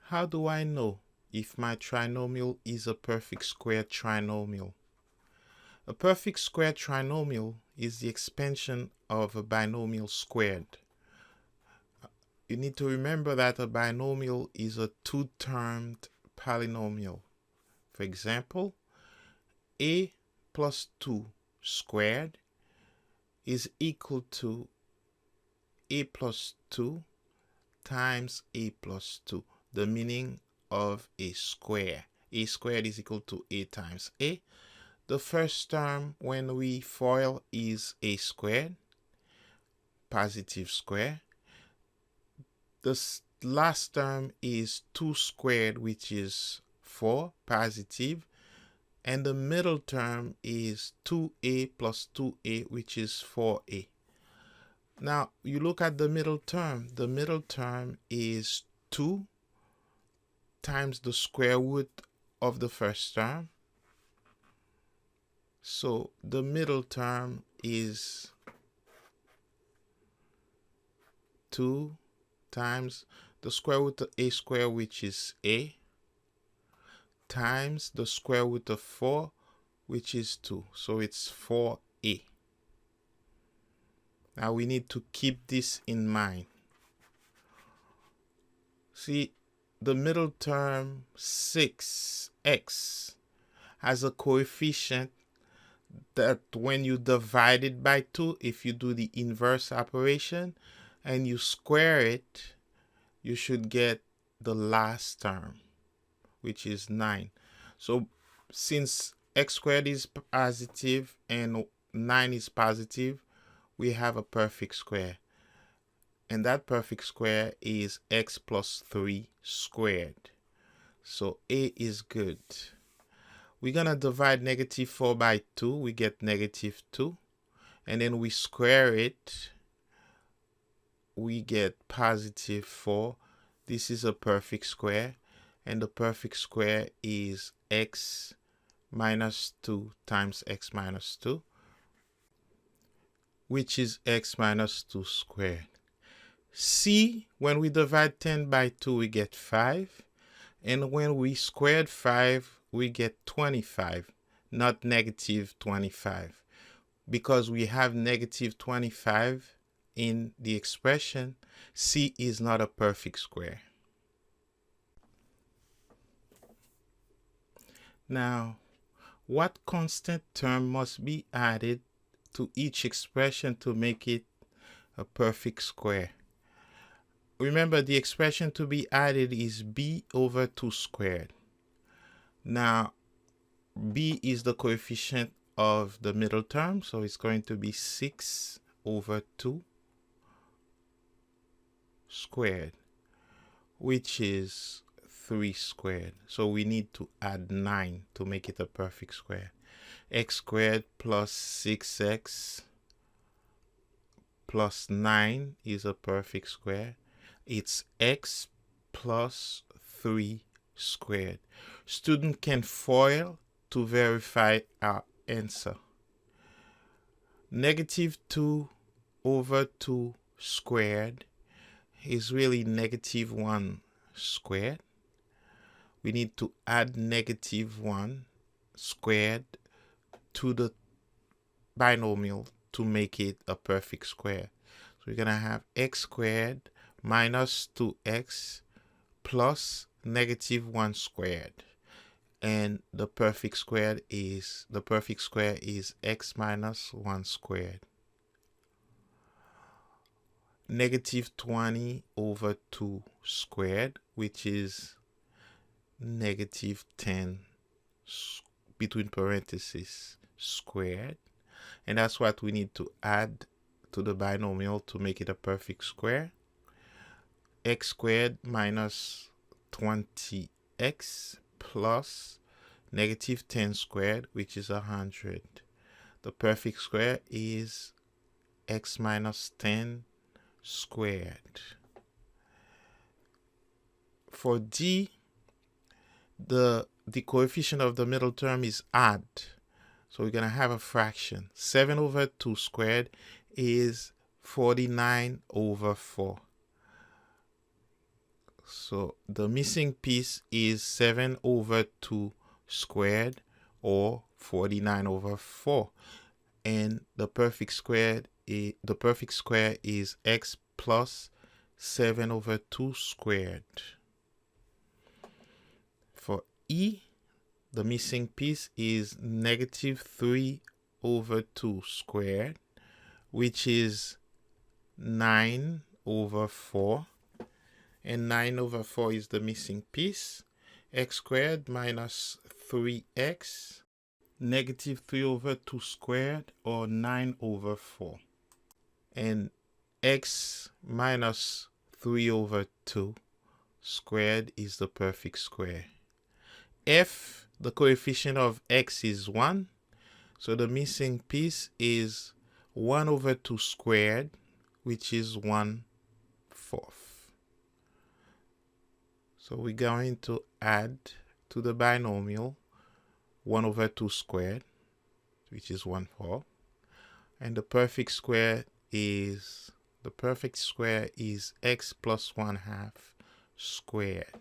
How do I know if my trinomial is a perfect square trinomial? A perfect square trinomial is the expansion of a binomial squared. You need to remember that a binomial is a two-termed polynomial. For example, a plus 2 squared is equal to a plus 2 times a plus 2. The meaning of a square. A squared is equal to a times a. The first term when we FOIL is a squared, positive square. The last term is 2 squared, which is 4, positive. And the middle term is 2a plus 2a, which is 4a. Now, you look at the middle term. The middle term is 2 times the square root of the first term. So the middle term is 2 times the square root of a squared, which is a, times the square root of 4, which is 2. So it's 4a. Now we need to keep this in mind. See, the middle term 6x has a coefficient that when you divide it by 2, if you do the inverse operation and you square it, you should get the last term, which is 9. So since x squared is positive and 9 is positive, we have a perfect square. And that perfect square is x plus 3 squared. So a is good. We're going to divide negative 4 by 2. We get negative 2. And then we square it. We get positive 4. This is a perfect square. And the perfect square is x minus 2 times x minus 2, which is x minus 2 squared. C, when we divide 10 by 2, we get 5. And when we squared 5, we get 25, not negative 25. Because we have negative 25 in the expression, C is not a perfect square. Now, what constant term must be added to each expression to make it a perfect square? Remember, the expression to be added is b over 2 squared. Now, b is the coefficient of the middle term, so it's going to be 6 over 2 squared, which is 3 squared. So we need to add 9 to make it a perfect square. X squared plus 6x plus 9 is a perfect square. It's x plus 3 squared. Student can FOIL to verify our answer. Negative 2 over 2 squared is really negative 1 squared. We need to add negative 1 squared to the binomial to make it a perfect square. So we're going to have x squared minus 2x plus negative 1 squared. And the perfect square is x minus 1 squared. Negative 20 over 2 squared, which is negative 10 between parentheses squared. And that's what we need to add to the binomial to make it a perfect square. X squared minus 20x plus negative 10 squared, which is 100. The perfect square is x minus 10 squared. For D, the coefficient of the middle term is odd. So we're going to have a fraction. 7 over 2 squared is 49 over 4. So the missing piece is 7 over 2 squared, or 49 over 4. And the perfect square is x plus 7 over 2 squared. For E, the missing piece is negative 3 over 2 squared, which is 9 over 4. And 9 over 4 is the missing piece. X squared minus 3x, negative 3 over 2 squared, or 9 over 4. And x minus 3 over 2 squared is the perfect square. F, the coefficient of x is 1. So the missing piece is 1 over 2 squared, which is 1/4. So we're going to add to the binomial 1 over 2 squared, which is 1/4. And the perfect square is x plus 1/2 squared.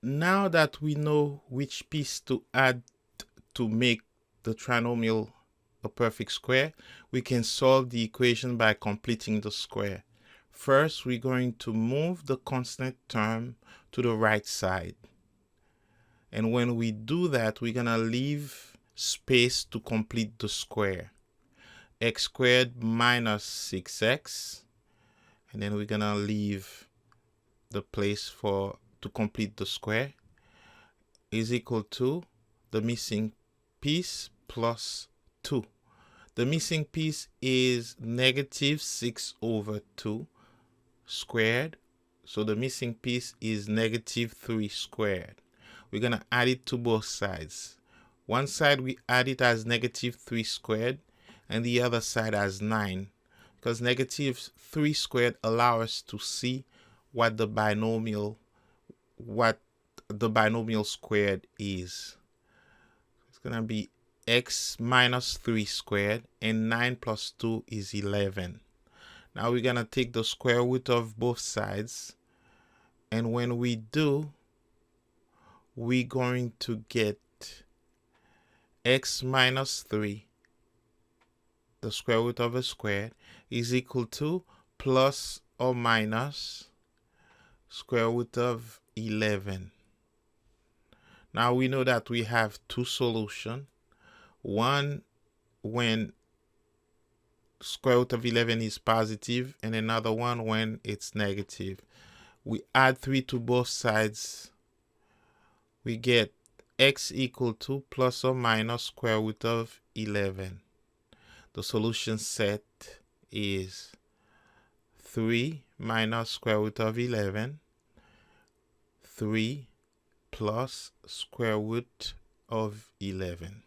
Now that we know which piece to add to make the trinomial a perfect square, we can solve the equation by completing the square. First, we're going to move the constant term to the right side. And when we do that, we're going to leave space to complete the square. X squared minus 6x. And then we're going to leave the place to complete the square is equal to the missing piece plus 2. The missing piece is negative 6 over 2 squared. So the missing piece is negative 3 squared. We're going to add it to both sides. One side we add it as negative 3 squared, and the other side as 9, because negative 3 squared allows us to see what the binomial squared is. It's going to be x minus 3 squared, and 9 plus 2 is 11. Now we're going to take the square root of both sides, and when we do, we're going to get x minus 3, the square root of a square, is equal to plus or minus square root of 11. Now we know that we have two solutions. One when square root of 11 is positive, and another one when it's negative. We add 3 to both sides. We get x equal to plus or minus square root of 11. The solution set is 3 minus square root of 11, 3 plus square root of 11.